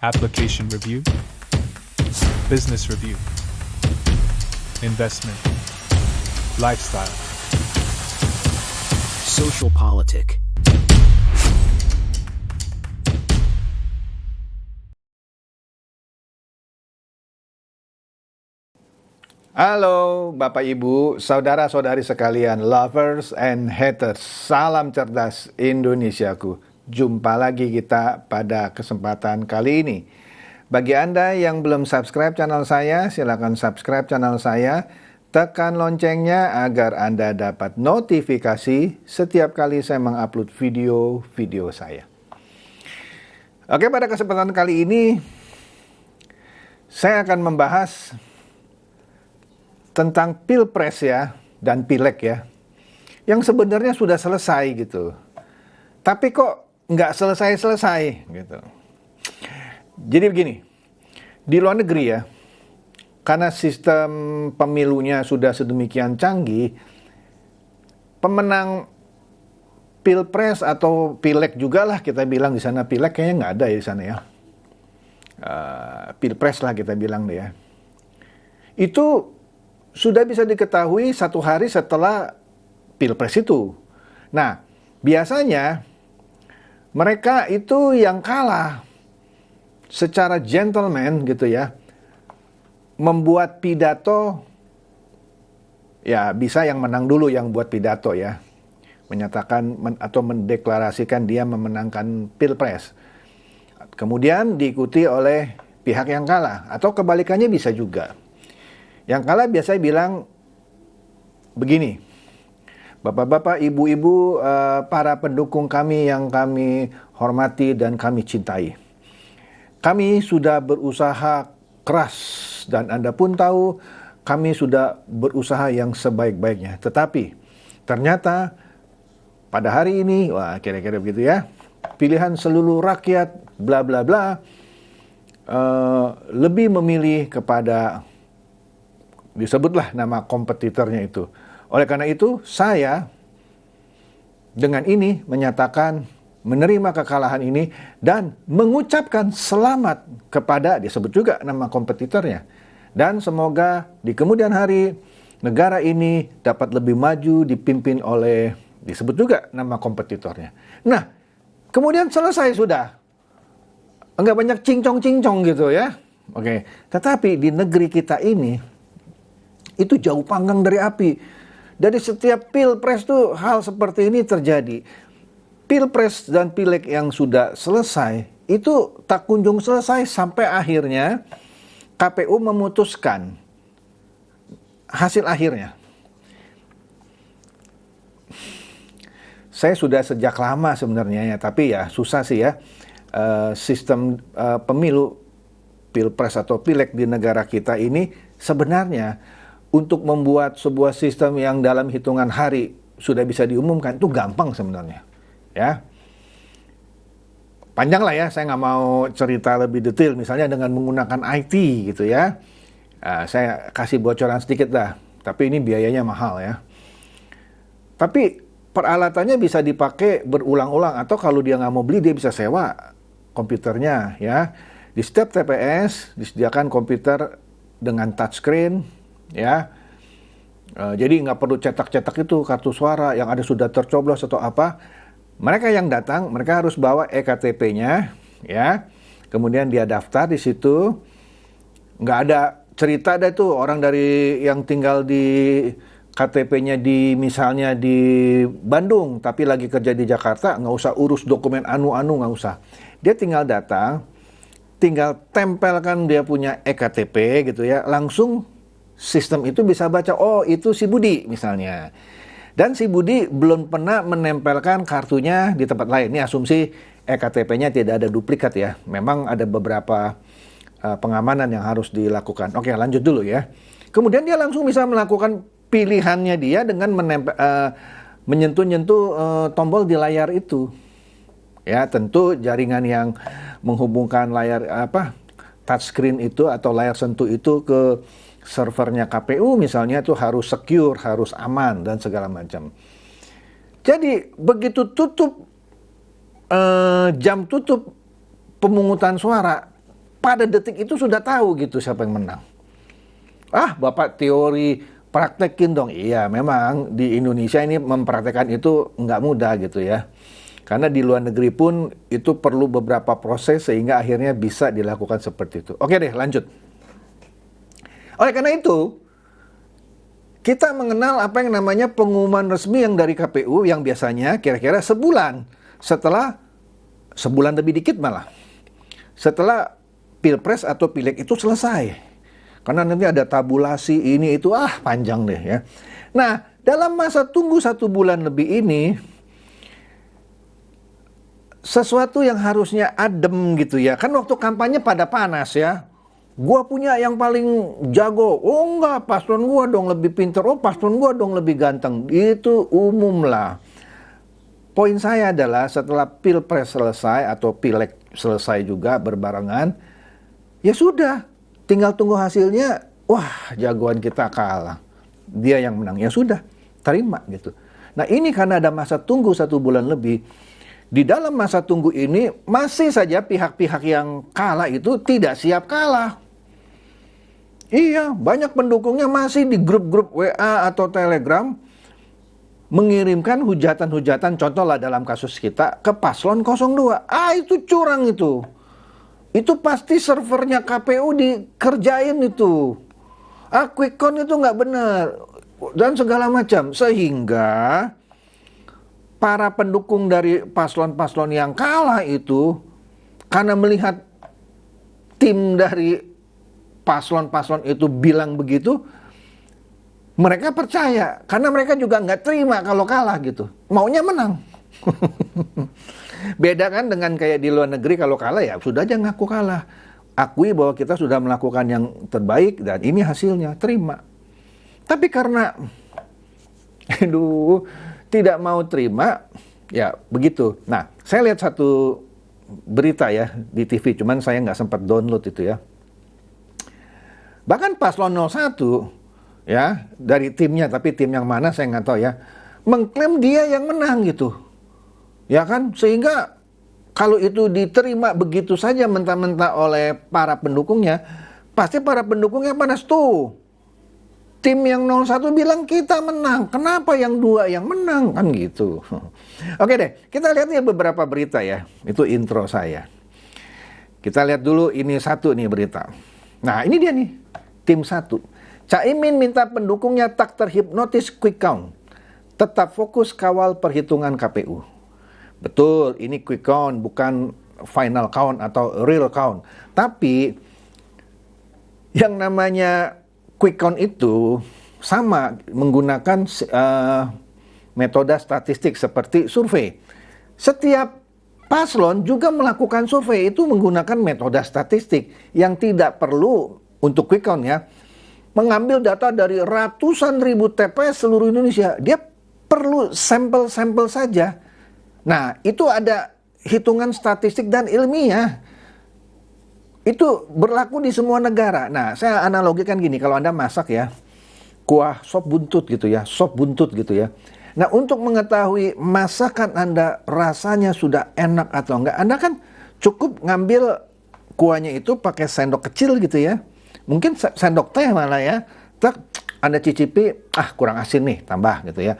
application review, business review, investment, lifestyle, social politic. Halo Bapak Ibu, saudara-saudari sekalian, lovers and haters, salam cerdas Indonesiaku. Jumpa lagi kita pada kesempatan kali ini. Bagi Anda yang belum subscribe channel saya, silakan subscribe channel saya. Tekan loncengnya agar Anda dapat notifikasi setiap kali saya mengupload video-video saya. Oke, pada kesempatan kali ini saya akan membahas tentang pilpres ya, dan pileg ya, yang sebenarnya sudah selesai gitu. Tapi kok nggak selesai-selesai gitu. Jadi begini, di luar negeri ya, karena sistem pemilunya sudah sedemikian canggih, pemenang pilpres atau pileg juga lah kita bilang di sana, pileg kayaknya nggak ada ya di sana ya. Pilpres lah kita bilang deh ya. Itu sudah bisa diketahui 1 hari setelah pilpres itu. Nah, biasanya mereka itu yang kalah secara gentleman gitu ya, membuat pidato, ya bisa yang menang dulu yang buat pidato ya, menyatakan atau mendeklarasikan dia memenangkan pilpres. Kemudian diikuti oleh pihak yang kalah, atau kebalikannya bisa juga. Yang kalah biasanya bilang begini, bapak-bapak, ibu-ibu, para pendukung kami yang kami hormati dan kami cintai. Kami sudah berusaha keras dan Anda pun tahu kami sudah berusaha yang sebaik-baiknya. Tetapi ternyata pada hari ini, wah kira-kira begitu ya, pilihan seluruh rakyat bla bla bla lebih memilih kepada, disebutlah nama kompetitornya itu. Oleh karena itu, saya dengan ini menyatakan menerima kekalahan ini dan mengucapkan selamat kepada, disebut juga nama kompetitornya. Dan semoga di kemudian hari negara ini dapat lebih maju dipimpin oleh, disebut juga nama kompetitornya. Nah, kemudian selesai sudah. Enggak banyak cincong-cincong gitu ya. Oke, tetapi di negeri kita ini itu jauh panggang dari api. Dari setiap pilpres tuh hal seperti ini terjadi. Pilpres dan pileg yang sudah selesai itu tak kunjung selesai sampai akhirnya KPU memutuskan hasil akhirnya. Saya sudah sejak lama sebenarnya ya, tapi ya susah sih ya, sistem pemilu pilpres atau pileg di negara kita ini sebenarnya untuk membuat sebuah sistem yang dalam hitungan hari sudah bisa diumumkan itu gampang sebenarnya, ya. Panjang lah ya, saya nggak mau cerita lebih detail, misalnya dengan menggunakan IT gitu ya. Saya kasih bocoran sedikit dah, tapi ini biayanya mahal ya. Tapi peralatannya bisa dipakai berulang-ulang, atau kalau dia nggak mau beli, dia bisa sewa komputernya ya. Di setiap TPS disediakan komputer dengan touchscreen, ya, jadi nggak perlu cetak-cetak itu kartu suara yang ada sudah tercoblos atau apa. Mereka yang datang, mereka harus bawa EKTP-nya, ya. Kemudian dia daftar di situ. Nggak ada cerita ada tuh orang dari yang tinggal di KTP-nya di misalnya di Bandung, tapi lagi kerja di Jakarta, nggak usah urus dokumen anu-anu, nggak usah. Dia tinggal datang, tinggal tempelkan dia punya EKTP gitu ya, langsung sistem itu bisa baca, oh itu si Budi misalnya. Dan si Budi belum pernah menempelkan kartunya di tempat lain. Ini asumsi EKTP-nya tidak ada duplikat ya. Memang ada beberapa pengamanan yang harus dilakukan. Oke, lanjut dulu ya. Kemudian dia langsung bisa melakukan pilihannya dia dengan menyentuh-nyentuh tombol di layar itu. Ya, tentu jaringan yang menghubungkan layar touchscreen itu atau layar sentuh itu ke servernya KPU misalnya itu harus secure, harus aman dan segala macam. Jadi begitu tutup jam tutup pemungutan suara, pada detik itu sudah tahu gitu siapa yang menang. Ah, Bapak teori praktekin dong. Iya, memang di Indonesia ini mempraktekkan itu nggak mudah gitu ya. Karena di luar negeri pun itu perlu beberapa proses sehingga akhirnya bisa dilakukan seperti itu. Oke deh, lanjut. Oleh karena itu, kita mengenal apa yang namanya pengumuman resmi yang dari KPU yang biasanya kira-kira sebulan lebih dikit malah. Setelah Pilpres atau Pileg itu selesai. Karena nanti ada tabulasi ini itu panjang deh ya. Nah, dalam masa tunggu 1 bulan lebih ini, sesuatu yang harusnya adem gitu ya. Kan waktu kampanye pada panas ya. Gua punya yang paling jago. Oh enggak, paslon gua dong lebih pintar. Oh paslon gua dong lebih ganteng. Itu umum lah. Poin saya adalah setelah Pilpres selesai atau Pileg selesai juga berbarengan, ya sudah, tinggal tunggu hasilnya. Wah, jagoan kita kalah. Dia yang menang. Ya sudah, terima gitu. Nah ini karena ada masa tunggu 1 bulan lebih. Di dalam masa tunggu ini masih saja pihak-pihak yang kalah itu tidak siap kalah. Iya, banyak pendukungnya masih di grup-grup WA atau Telegram mengirimkan hujatan-hujatan, contohlah dalam kasus kita ke paslon 02. Itu curang itu. Itu pasti servernya KPU dikerjain itu. Quick count itu nggak benar dan segala macam, sehingga para pendukung dari paslon-paslon yang kalah itu, karena melihat tim dari paslon-paslon itu bilang begitu, mereka percaya. Karena mereka juga nggak terima kalau kalah gitu. Maunya menang. Beda kan dengan kayak di luar negeri, kalau kalah ya sudah aja ngaku kalah. Akui bahwa kita sudah melakukan yang terbaik dan ini hasilnya, terima. Tapi karena tidak mau terima, ya begitu. Nah, saya lihat satu berita ya di TV, cuman saya nggak sempat download itu ya. Bahkan paslon 01 ya, dari timnya, tapi tim yang mana saya nggak tahu ya, mengklaim dia yang menang gitu. Ya kan, sehingga kalau itu diterima begitu saja mentah-mentah oleh para pendukungnya, pasti para pendukungnya panas tuh. Tim yang 01 bilang kita menang, kenapa yang 2 yang menang? Kan gitu. Oke deh, kita lihat ya beberapa berita ya. Itu intro saya. Kita lihat dulu ini satu nih berita. Nah ini dia nih, tim 1. Caimin minta pendukungnya tak terhipnotis quick count. Tetap fokus kawal perhitungan KPU. Betul, ini quick count, bukan final count atau real count. Tapi yang namanya quick count itu sama menggunakan metode statistik seperti survei. Setiap paslon juga melakukan survei itu menggunakan metode statistik yang tidak perlu untuk quick count ya. Mengambil data dari ratusan ribu TPS seluruh Indonesia. Dia perlu sampel-sampel saja. Nah, itu ada hitungan statistik dan ilmiah. Itu berlaku di semua negara. Nah, saya analogikan gini, kalau Anda masak ya, kuah sop buntut gitu ya, sop buntut gitu ya. Nah, untuk mengetahui masakan Anda rasanya sudah enak atau enggak, Anda kan cukup ngambil kuahnya itu pakai sendok kecil gitu ya. Mungkin sendok teh malah ya. Tak, Anda cicipi, kurang asin nih, tambah gitu ya.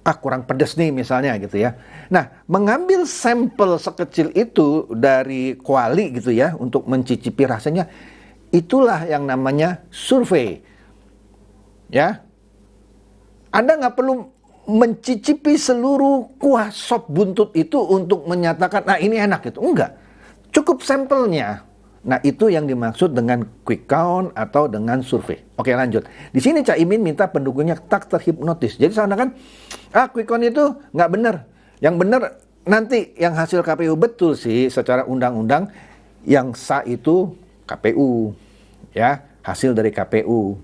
Kurang pedas nih misalnya gitu ya. Nah, mengambil sampel sekecil itu dari kuali gitu ya untuk mencicipi rasanya, itulah yang namanya survei. Ya, Anda nggak perlu mencicipi seluruh kuah sop buntut itu untuk menyatakan, nah ini enak gitu. Enggak, cukup sampelnya. Nah, itu yang dimaksud dengan quick count atau dengan survei. Oke, lanjut. Di sini Caimin minta pendukungnya tak terhipnotis. Jadi seakan-akan quick count itu nggak benar. Yang benar nanti yang hasil KPU betul sih secara undang-undang, yang sah itu KPU. Ya, hasil dari KPU.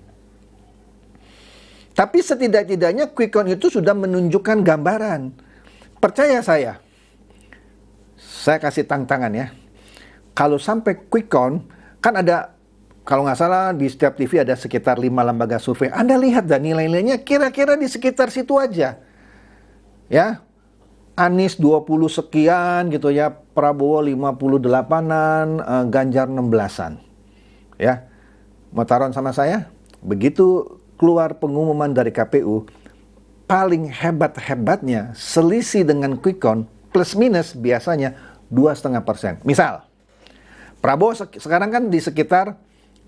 Tapi setidak-tidaknya quick count itu sudah menunjukkan gambaran. Percaya saya kasih tantangan ya. Kalau sampai quick count, kan ada, kalau nggak salah di setiap TV ada sekitar 5 lembaga survei. Anda lihat dan nilai-nilainya kira-kira di sekitar situ aja. Ya, Anies 20 sekian gitu ya, Prabowo 58-an, Ganjar 16-an. Ya. Mau taruhan sama saya? Begitu keluar pengumuman dari KPU, paling hebat-hebatnya selisih dengan quick count plus minus biasanya 2,5%. Misal, Prabowo sekarang kan di sekitar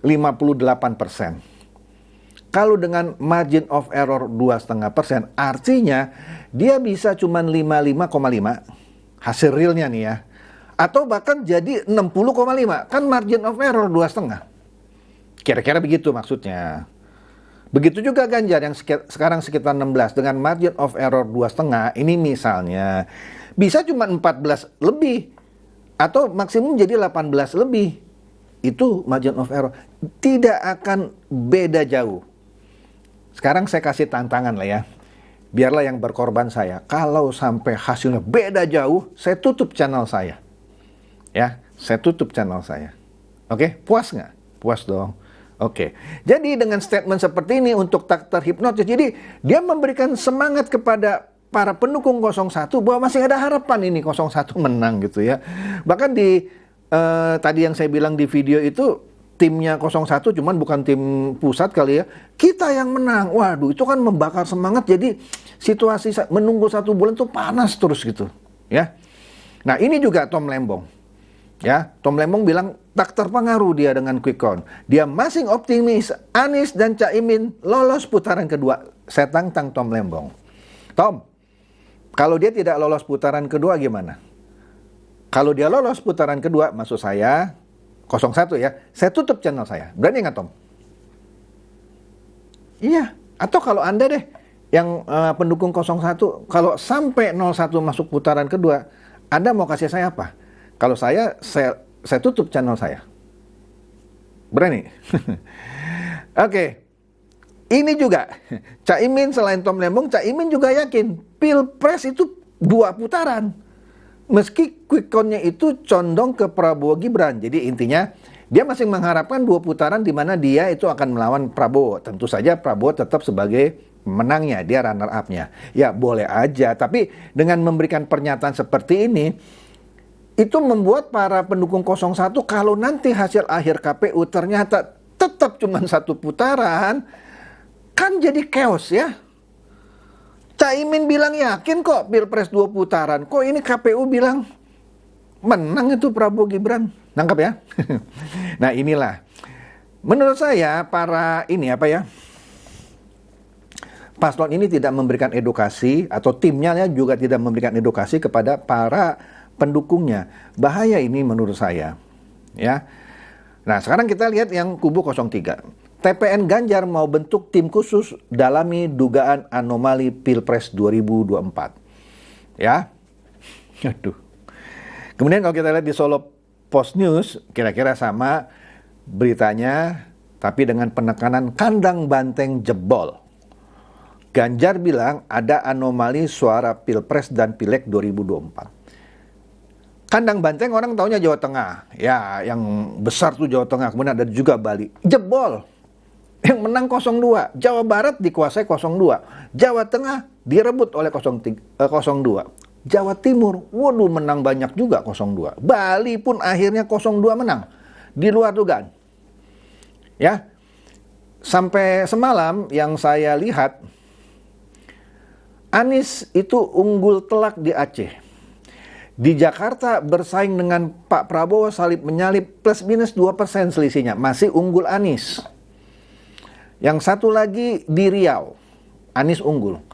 58%. Kalau dengan margin of error 2,5%, artinya dia bisa cuma 55,5 hasil realnya nih ya. Atau bahkan jadi 60,5, kan margin of error 2,5. Kira-kira begitu maksudnya. Begitu juga Ganjar yang sekarang sekitar 16 dengan margin of error 2,5, ini misalnya bisa cuma 14 lebih atau maksimum jadi 18 lebih. Itu margin of error. Tidak akan beda jauh. Sekarang saya kasih tantangan lah ya. Biarlah yang berkorban saya. Kalau sampai hasilnya beda jauh, saya tutup channel saya. Ya, saya tutup channel saya. Oke, puas nggak? Puas dong. Oke, jadi dengan statement seperti ini untuk tak terhipnotis, jadi dia memberikan semangat kepada para pendukung 01 bahwa masih ada harapan ini 01 menang gitu ya. Bahkan di tadi yang saya bilang di video itu, timnya 01 cuman bukan tim pusat kali ya, kita yang menang. Waduh, itu kan membakar semangat, jadi situasi menunggu 1 bulan tuh panas terus gitu ya. Nah ini juga Tom Lembong. Ya, Tom Lembong bilang tak terpengaruh dia dengan quick count. Dia masih optimis Anies dan Caimin lolos putaran kedua. Saya tantang Tom Lembong. Tom, kalau dia tidak lolos putaran kedua gimana? Kalau dia lolos putaran kedua, maksud saya 01 ya, saya tutup channel saya. Berani nggak Tom? Iya, atau kalau Anda deh yang pendukung 01, kalau sampai 01 masuk putaran kedua, Anda mau kasih saya apa? Kalau saya tutup channel saya. Berani? Oke. Ini juga, Caimin selain Tom Lembong, Caimin juga yakin Pilpres itu 2 putaran. Meski quick count-nya itu condong ke Prabowo Gibran. Jadi intinya, dia masih mengharapkan 2 putaran di mana dia itu akan melawan Prabowo. Tentu saja Prabowo tetap sebagai menangnya, dia runner up-nya. Ya boleh aja, tapi dengan memberikan pernyataan seperti ini, itu membuat para pendukung 01 kalau nanti hasil akhir KPU ternyata tetap cuma 1 putaran, kan jadi chaos ya. Caimin bilang yakin kok Pilpres 2 putaran, kok ini KPU bilang menang itu Prabowo Gibran. Nangkap ya? Nah inilah, menurut saya para paslon ini tidak memberikan edukasi, atau timnya juga tidak memberikan edukasi kepada para pendukungnya. Bahaya ini menurut saya. Ya. Nah, sekarang kita lihat yang kubu 03. TPN Ganjar mau bentuk tim khusus dalami dugaan anomali Pilpres 2024. Ya. Aduh. Kemudian kalau kita lihat di Solo Post News, kira-kira sama beritanya, tapi dengan penekanan kandang banteng jebol. Ganjar bilang ada anomali suara Pilpres dan Pileg 2024. Kandang banteng orang taunya Jawa Tengah. Ya, yang besar tuh Jawa Tengah. Kemudian ada juga Bali. Jebol. Yang menang 02. Jawa Barat dikuasai 02. Jawa Tengah direbut oleh 02. Jawa Timur, waduh menang banyak juga 02. Bali pun akhirnya 02 menang. Di luar dugaan. Ya. Sampai semalam yang saya lihat, Anies itu unggul telak di Aceh. Di Jakarta bersaing dengan Pak Prabowo salib menyalip plus minus 2% selisihnya. Masih unggul Anies. Yang satu lagi di Riau. Anies unggul.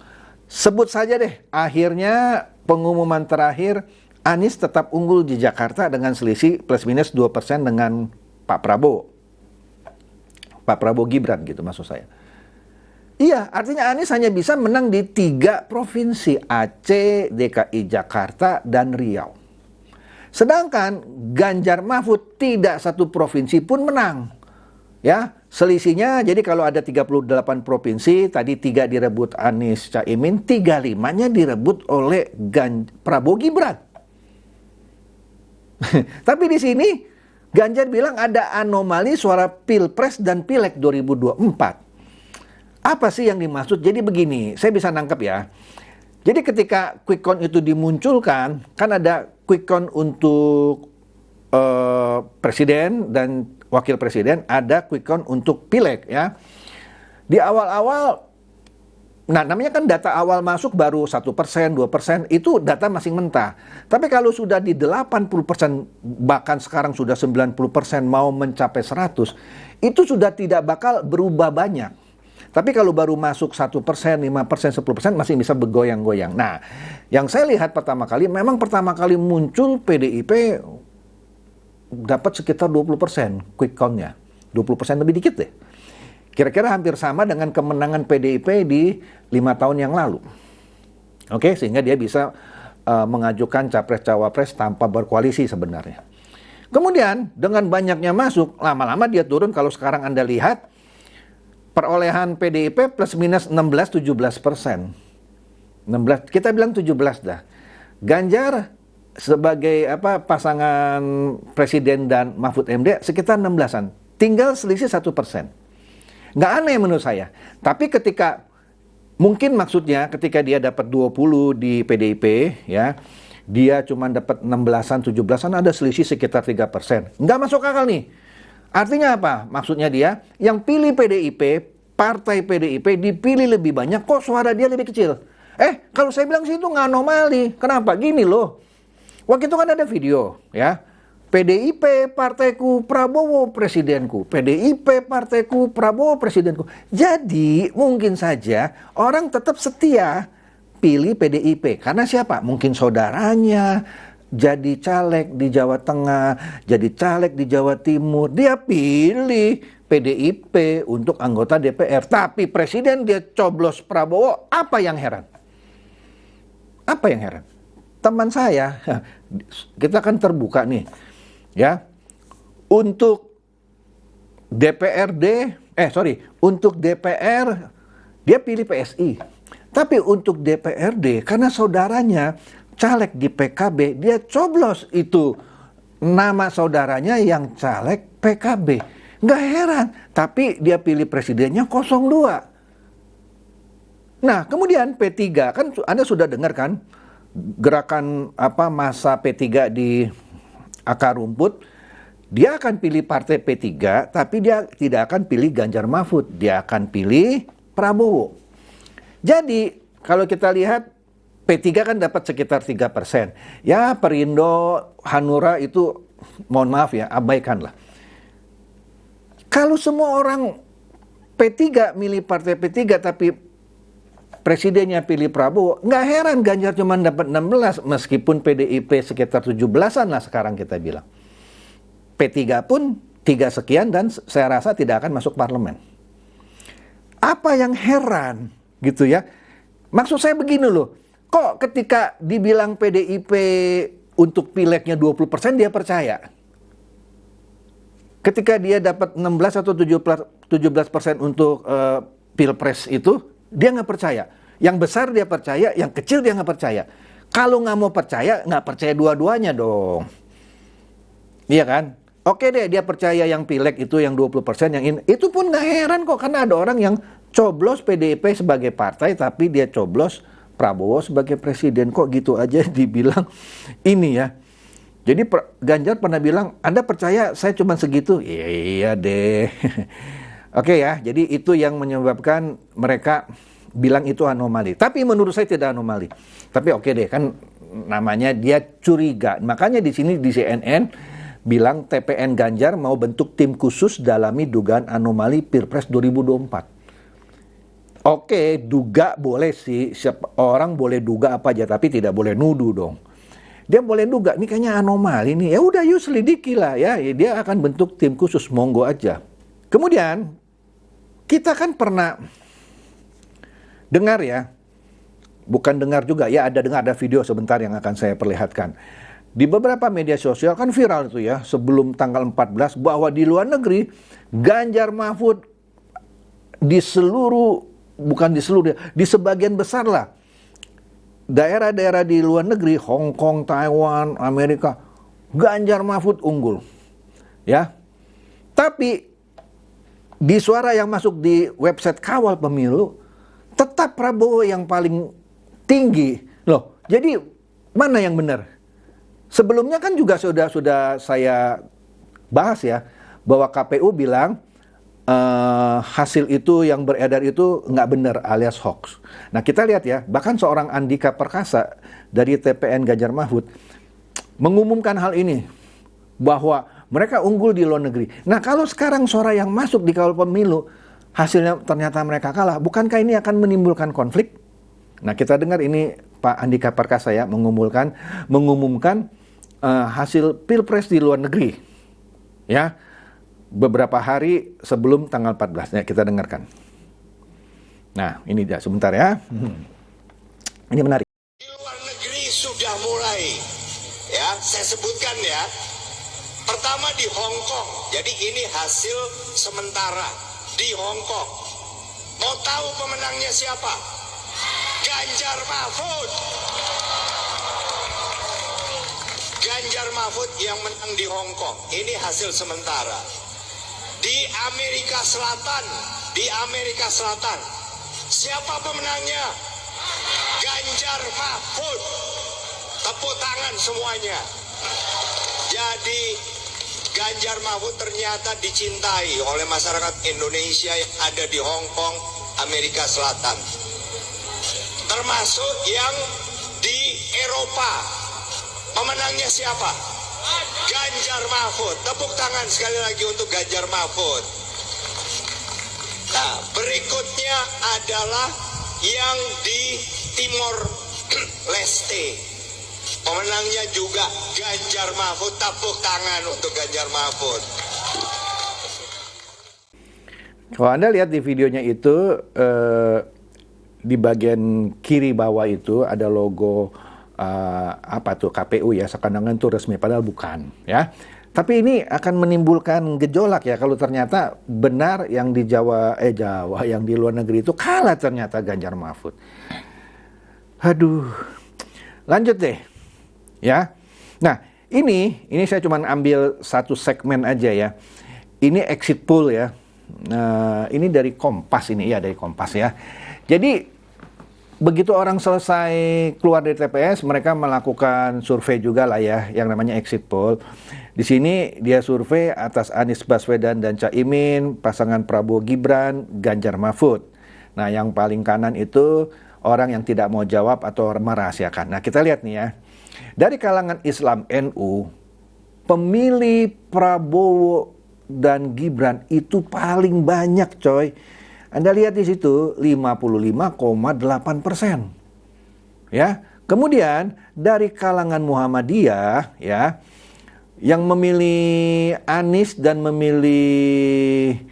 Sebut saja deh, akhirnya pengumuman terakhir Anies tetap unggul di Jakarta dengan selisih plus minus 2% dengan Pak Prabowo. Pak Prabowo Gibran gitu maksud saya. Iya, artinya Anies hanya bisa menang di 3 provinsi, Aceh, DKI Jakarta, dan Riau. Sedangkan Ganjar Mahfud tidak 1 provinsi pun menang. Ya, selisihnya jadi kalau ada 38 provinsi, tadi 3 direbut Anies Caimin, 35-nya direbut oleh Prabowo Gibran. Tapi di sini Ganjar bilang ada anomali suara Pilpres dan Pileg 2024. Apa sih yang dimaksud? Jadi begini, saya bisa nangkep ya. Jadi ketika quick count itu dimunculkan, kan ada quick count untuk presiden dan wakil presiden, ada quick count untuk pileg ya. Di awal-awal, nah namanya kan data awal masuk baru 1%, 2%, itu data masih mentah. Tapi kalau sudah di 80%, bahkan sekarang sudah 90% mau mencapai 100, itu sudah tidak bakal berubah banyak. Tapi kalau baru masuk 1%, 5%, 10% masih bisa bergoyang-goyang. Nah, yang saya lihat pertama kali, memang pertama kali muncul PDIP dapat sekitar 20% quick count-nya. 20% lebih dikit deh. Kira-kira hampir sama dengan kemenangan PDIP di 5 tahun yang lalu. Oke, sehingga dia bisa mengajukan capres-cawapres tanpa berkoalisi sebenarnya. Kemudian dengan banyaknya masuk, lama-lama dia turun. Kalau sekarang Anda lihat, perolehan PDIP plus minus 16-17%. 16, kita bilang 17 dah. Ganjar sebagai pasangan presiden dan Mahfud MD sekitar 16-an. Tinggal selisih 1%. Nggak aneh menurut saya. Tapi ketika, mungkin maksudnya ketika dia dapat 20 di PDIP, ya, dia cuma dapat 16-an, 17-an, ada selisih sekitar 3%. Nggak masuk akal nih. Artinya apa? Maksudnya dia, yang pilih PDIP, partai PDIP dipilih lebih banyak, kok suara dia lebih kecil? Kalau saya bilang sih itu nggak anomali. Kenapa? Gini loh. Waktu itu kan ada video, ya. PDIP partaiku, Prabowo presidenku. PDIP partaiku, Prabowo presidenku. Jadi mungkin saja orang tetap setia pilih PDIP. Karena siapa? Mungkin saudaranya jadi caleg di Jawa Tengah, jadi caleg di Jawa Timur. Dia pilih PDIP untuk anggota DPR. Tapi presiden dia coblos Prabowo. Apa yang heran? Apa yang heran? Teman saya, kita kan terbuka nih, ya. Untuk untuk DPR dia pilih PSI. Tapi untuk DPRD karena saudaranya caleg di PKB, dia coblos itu nama saudaranya yang caleg PKB. Nggak heran, tapi dia pilih presidennya 02. Nah, kemudian P3, kan Anda sudah dengar kan gerakan masa P3 di akar rumput. Dia akan pilih partai P3, tapi dia tidak akan pilih Ganjar Mahfud, dia akan pilih Prabowo. Jadi, kalau kita lihat P3 kan dapat sekitar 3%. Ya, Perindo, Hanura itu, mohon maaf ya, abaikanlah. Kalau semua orang P3 milih partai P3 tapi presidennya pilih Prabowo, nggak heran Ganjar cuma dapat 16 meskipun PDIP sekitar 17-an lah sekarang kita bilang. P3 pun 3 sekian dan saya rasa tidak akan masuk parlemen. Apa yang heran gitu ya? Maksud saya begini loh. Kok ketika dibilang PDIP untuk pileknya 20% dia percaya? Ketika dia dapat 16 atau 17% untuk pilpres itu, dia nggak percaya. Yang besar dia percaya, yang kecil dia nggak percaya. Kalau nggak mau percaya, nggak percaya dua-duanya dong. Iya kan? Oke deh, dia percaya yang pileg itu yang 20%, yang ini. Itu pun nggak heran kok, karena ada orang yang coblos PDIP sebagai partai, tapi dia coblos Prabowo sebagai presiden. Kok gitu aja dibilang ini ya. Jadi Ganjar pernah bilang, Anda percaya saya cuma segitu? Iya deh. Oke ya, jadi itu yang menyebabkan mereka bilang itu anomali. Tapi menurut saya tidak anomali. Tapi oke deh, kan namanya dia curiga. Makanya di sini di CNN bilang TPN Ganjar mau bentuk tim khusus dalami dugaan anomali Pilpres 2024. Oke, duga boleh sih, orang boleh duga apa aja, tapi tidak boleh nuduh dong. Dia boleh duga, ini kayaknya anomali nih, ya udah yuk selidiki lah ya, dia akan bentuk tim khusus, monggo aja. Kemudian, kita kan pernah dengar ya, bukan dengar juga, ya ada video sebentar yang akan saya perlihatkan. Di beberapa media sosial kan viral itu ya, sebelum tanggal 14, bahwa di luar negeri, Ganjar Mahfud di sebagian besar lah, daerah-daerah di luar negeri, Hong Kong, Taiwan, Amerika, Ganjar Mahfud unggul. Ya. Tapi di suara yang masuk di website kawal pemilu, tetap Prabowo yang paling tinggi. Loh, jadi mana yang benar? Sebelumnya kan juga sudah saya bahas ya, bahwa KPU bilang hasil itu yang beredar itu nggak benar alias hoax. Nah kita lihat ya, bahkan seorang Andika Perkasa dari TPN Ganjar Mahfud mengumumkan hal ini, bahwa mereka unggul di luar negeri. Nah kalau sekarang suara yang masuk di kawal pemilu, hasilnya ternyata mereka kalah, bukankah ini akan menimbulkan konflik? Nah kita dengar ini Pak Andika Perkasa ya mengumumkan hasil pilpres di luar negeri. Ya, beberapa hari sebelum tanggal 14. Ya, kita dengarkan. Nah, ini dia sebentar ya. Ini menarik. Di luar negeri sudah mulai, ya, saya sebutkan ya. Pertama di Hong Kong, jadi ini hasil sementara di Hong Kong. Mau tahu pemenangnya siapa? Ganjar Mahfud. Ganjar Mahfud yang menang di Hong Kong. Ini hasil sementara. Di Amerika Selatan, siapa pemenangnya? Ganjar Mahfud. Tepuk tangan semuanya. Jadi Ganjar Mahfud ternyata dicintai oleh masyarakat Indonesia yang ada di Hong Kong, Amerika Selatan. Termasuk yang di Eropa. Pemenangnya siapa? Ganjar Mahfud. Tepuk tangan sekali lagi untuk Ganjar Mahfud. Nah, berikutnya adalah yang di Timor Leste. Pemenangnya juga Ganjar Mahfud. Tepuk tangan untuk Ganjar Mahfud. Kalau Anda lihat di videonya itu, di bagian kiri bawah itu ada logo apa tuh KPU ya, seakan-akan itu resmi, padahal bukan ya. Tapi ini akan menimbulkan gejolak ya kalau ternyata benar yang di Jawa yang di luar negeri itu kalah ternyata Ganjar Mahfud. Aduh. Lanjut deh. Ya. Nah, ini saya cuma ambil satu segmen aja ya. Ini exit poll ya. Nah, ini dari Kompas ini ya, dari Kompas ya. Jadi begitu orang selesai keluar dari TPS, mereka melakukan survei juga lah ya, yang namanya exit poll. Di sini dia survei atas Anies Baswedan dan Caimin, pasangan Prabowo Gibran, Ganjar Mahfud. Nah, yang paling kanan itu orang yang tidak mau jawab atau merahasiakan. Nah, kita lihat nih ya. Dari kalangan Islam NU, pemilih Prabowo dan Gibran itu paling banyak, coy. Anda lihat di situ 55,8%. Ya. Kemudian dari kalangan Muhammadiyah ya, yang memilih Anies dan memilih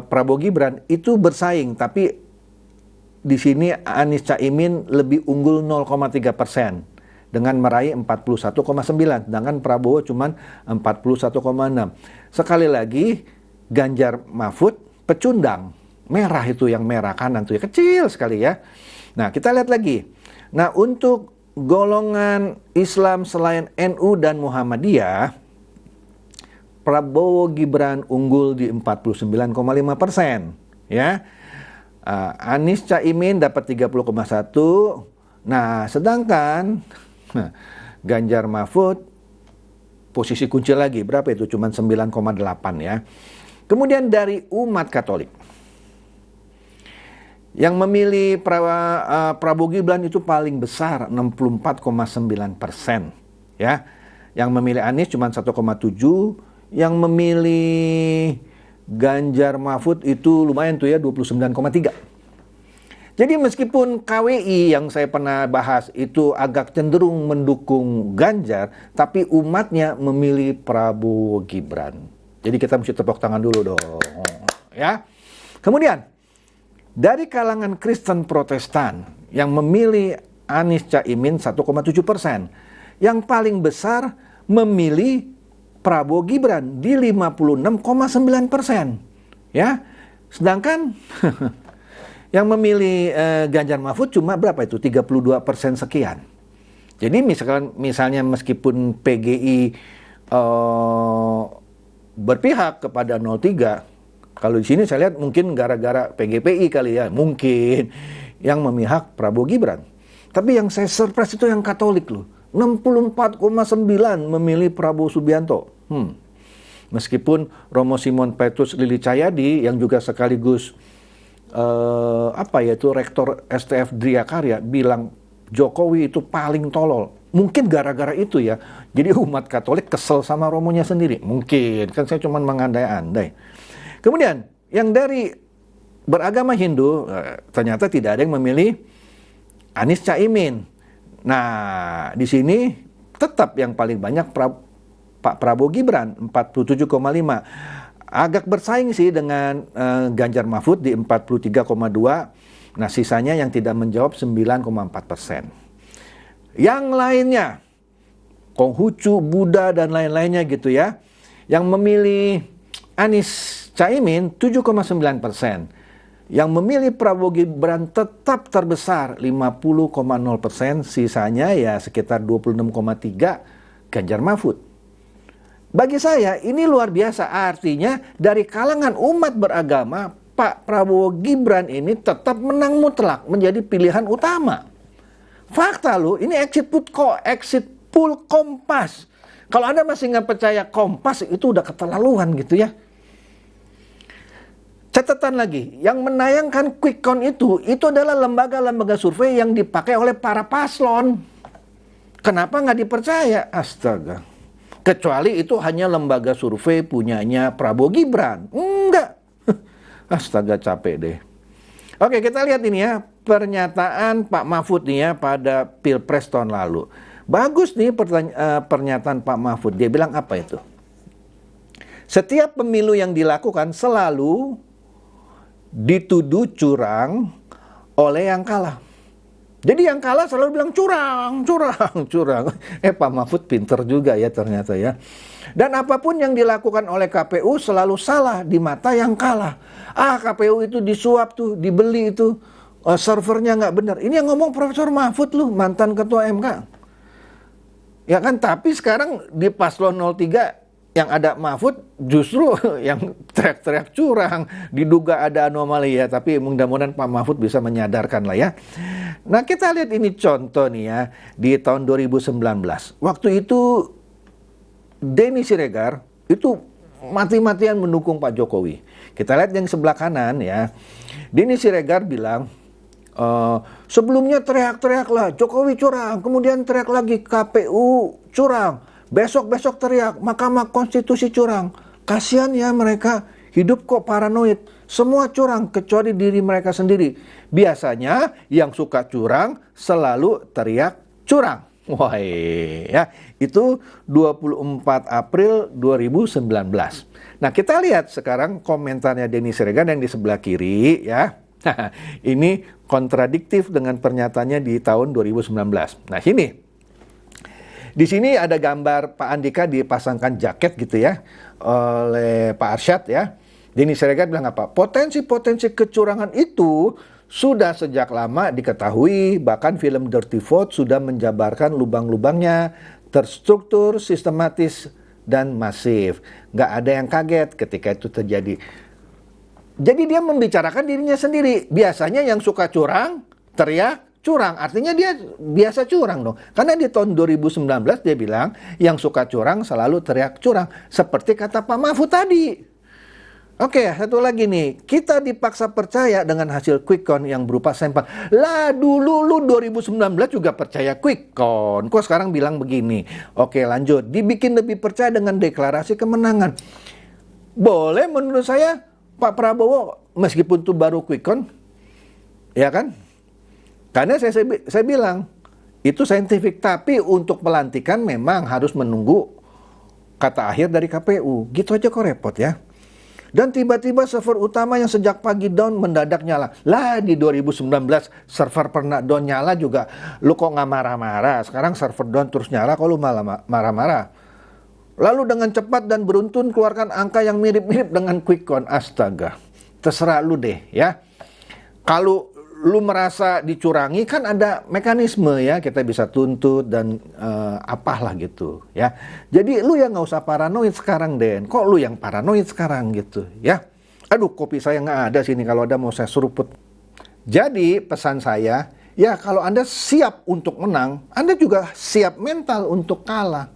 Prabowo Gibran itu bersaing, tapi di sini Anies Caimin lebih unggul 0,3% dengan meraih 41,9, sedangkan Prabowo cuman 41,6. Sekali lagi Ganjar Mahfud pecundang, merah itu yang merah kanan tuh ya, kecil sekali ya. Nah, kita lihat lagi. Nah, untuk golongan Islam selain NU dan Muhammadiyah, Prabowo Gibran unggul di 49,5%, ya. Anies Caimin dapat 30,1. Nah, sedangkan Ganjar Mahfud posisi kunci lagi, berapa itu? Cuman 9,8 ya. Kemudian dari umat Katolik yang memilih Prabowo Gibran itu paling besar 64,9%, ya. Yang memilih Anies cuma 1,7, yang memilih Ganjar Mahfud itu lumayan tuh ya, 29,3. Jadi meskipun KWI yang saya pernah bahas itu agak cenderung mendukung Ganjar, tapi umatnya memilih Prabowo Gibran. Jadi kita mesti tepuk tangan dulu dong, ya. Kemudian dari kalangan Kristen Protestan yang memilih Anies Caimin 1,7%, yang paling besar memilih Prabowo Gibran di 56,9%, ya. Sedangkan yang memilih Ganjar Mahfud cuma berapa itu? 32% sekian. Jadi misalnya meskipun PGI berpihak kepada 03, kalau di sini saya lihat mungkin gara-gara PGPI kali ya, mungkin yang memihak Prabowo Gibran. Tapi yang saya surprise itu yang Katolik loh. 64,9 memilih Prabowo Subianto. Meskipun Romo Simon Petrus Lili Cahyadi yang juga sekaligus rektor STF Driakarya bilang Jokowi itu paling tolol. Mungkin gara-gara itu ya. Jadi umat Katolik kesel sama romonya sendiri. Mungkin, kan saya cuma mengandai-andai. Kemudian yang dari beragama Hindu ternyata tidak ada yang memilih Anies Caimin. Nah, di sini tetap yang paling banyak Pak Prabowo Gibran 47,5. Agak bersaing sih dengan Ganjar Mahfud di 43,2. Nah, sisanya yang tidak menjawab 9,4%. Yang lainnya, Konghucu, Buddha, dan lain-lainnya gitu ya, yang memilih Anies Caimin 7,9%. Yang memilih Prabowo Gibran tetap terbesar 50,0%, sisanya ya sekitar 26,3% Ganjar Mahfud. Bagi saya ini luar biasa, artinya dari kalangan umat beragama, Pak Prabowo Gibran ini tetap menang mutlak menjadi pilihan utama. Fakta loh, ini exit poll Kompas. Kalau Anda masih nggak percaya Kompas, itu udah keterlaluan gitu ya. Catatan lagi, yang menayangkan quick count itu adalah lembaga-lembaga survei yang dipakai oleh para paslon. Kenapa nggak dipercaya? Astaga. Kecuali itu hanya lembaga survei punyanya Prabowo Gibran. Enggak. Astaga, capek deh. Oke, kita lihat ini ya, pernyataan Pak Mahfud nih ya pada Pilpres tahun lalu. Bagus nih pernyataan Pak Mahfud. Dia bilang apa itu? Setiap pemilu yang dilakukan selalu dituduh curang oleh yang kalah. Jadi yang kalah selalu bilang curang. Pak Mahfud pinter juga ya ternyata ya. Dan apapun yang dilakukan oleh KPU selalu salah di mata yang kalah. KPU itu disuap tuh, dibeli itu, servernya nggak benar. Ini yang ngomong Profesor Mahfud loh, mantan ketua MK. Ya kan, tapi sekarang di paslon 03 yang ada Mahfud justru yang teriak-teriak curang, diduga ada anomali ya, tapi mudah-mudahan Pak Mahfud bisa menyadarkan lah ya. Nah, kita lihat ini contoh nih ya, di tahun 2019. Waktu itu Denny Siregar itu mati-matian mendukung Pak Jokowi. Kita lihat yang sebelah kanan ya. Denny Siregar bilang, sebelumnya teriak-teriak lah Jokowi curang, kemudian teriak lagi KPU curang, besok teriak Mahkamah Konstitusi curang. Kasihan ya mereka, hidup kok paranoid, semua curang kecuali diri mereka sendiri. Biasanya yang suka curang selalu teriak curang. Wah ya, itu 24 April 2019. Nah, kita lihat sekarang komentarnya Denny Siregar yang di sebelah kiri ya. Ini kontradiktif dengan pernyataannya di tahun 2019. Nah, di sini ada gambar Pak Andika dipasangkan jaket gitu ya oleh Pak Arsyad ya. Denny Siregar bilang apa? Potensi-potensi kecurangan itu sudah sejak lama diketahui, bahkan film Dirty Vote sudah menjabarkan lubang-lubangnya, terstruktur, sistematis, dan masif. Nggak ada yang kaget ketika itu terjadi. Jadi dia membicarakan dirinya sendiri. Biasanya yang suka curang, teriak curang. Artinya dia biasa curang dong. Karena di tahun 2019 dia bilang, yang suka curang selalu teriak curang. Seperti kata Pak Mahfud tadi. Oke, satu lagi nih. Kita dipaksa percaya dengan hasil quick count yang berupa sampel. Lah, dulu lu 2019 juga percaya quick count. Kok sekarang bilang begini? Oke, lanjut. Dibikin lebih percaya dengan deklarasi kemenangan. Boleh menurut saya, Pak Prabowo, meskipun itu baru quick count, ya kan? Karena saya bilang, itu saintifik. Tapi untuk pelantikan memang harus menunggu kata akhir dari KPU. Gitu aja kok repot ya. Dan tiba-tiba server utama yang sejak pagi down mendadak nyala. Lah, di 2019 server pernah down nyala juga. Lu kok nggak marah-marah? Sekarang server down terus nyala, kok lu malah marah-marah? Lalu dengan cepat dan beruntun keluarkan angka yang mirip-mirip dengan quick count. Astaga, terserah lu deh ya. Kalau lu merasa dicurangi kan ada mekanisme ya, kita bisa tuntut dan apalah gitu ya. Jadi lu yang nggak usah paranoid sekarang Den. Kok lu yang paranoid sekarang gitu ya. Aduh, kopi saya nggak ada sini, kalau ada mau saya seruput. Jadi pesan saya, Ya, kalau Anda siap untuk menang, Anda juga siap mental untuk kalah.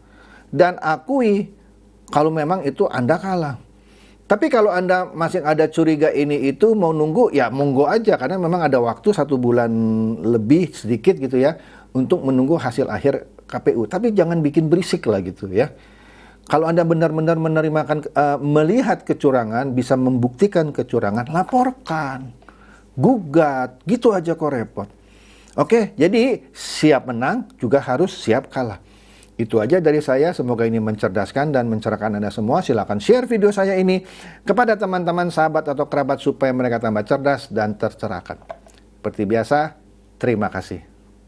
Dan akui kalau memang itu Anda kalah. Tapi kalau Anda masih ada curiga ini itu mau nunggu, ya monggo aja. Karena memang ada waktu 1 bulan lebih sedikit gitu ya, untuk menunggu hasil akhir KPU. Tapi jangan bikin berisik lah gitu ya. Kalau Anda benar-benar melihat kecurangan, bisa membuktikan kecurangan, laporkan, gugat, gitu aja kok repot. Oke, jadi siap menang juga harus siap kalah. Itu aja dari saya, semoga ini mencerdaskan dan mencerahkan Anda semua. Silakan share video saya ini kepada teman-teman, sahabat, atau kerabat supaya mereka tambah cerdas dan tercerahkan. Seperti biasa, terima kasih.